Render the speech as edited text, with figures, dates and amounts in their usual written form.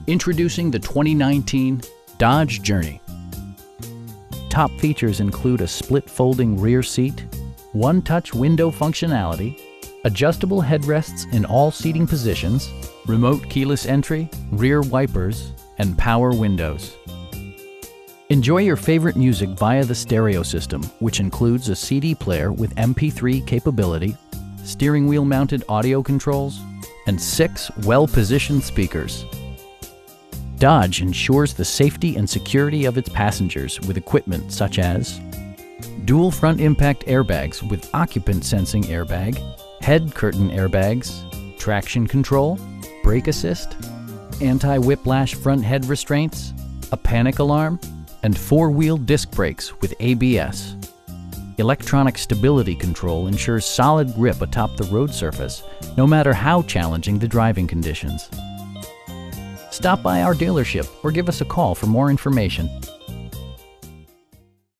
Introducing the 2019 Dodge Journey. Top features include a split folding rear seat, one-touch window functionality, adjustable headrests in all seating positions, remote keyless entry, rear wipers, and power windows. Enjoy your favorite music via the stereo system, which includes a CD player with MP3 capability, steering wheel mounted audio controls, and 6 well-positioned speakers. Dodge ensures the safety and security of its passengers with equipment such as dual front impact airbags with occupant sensing airbag, head curtain airbags, traction control, brake assist, anti-whiplash front head restraints, a panic alarm, and 4-wheel disc brakes with ABS. Electronic stability control ensures solid grip atop the road surface, no matter how challenging the driving conditions. Stop by our dealership or give us a call for more information.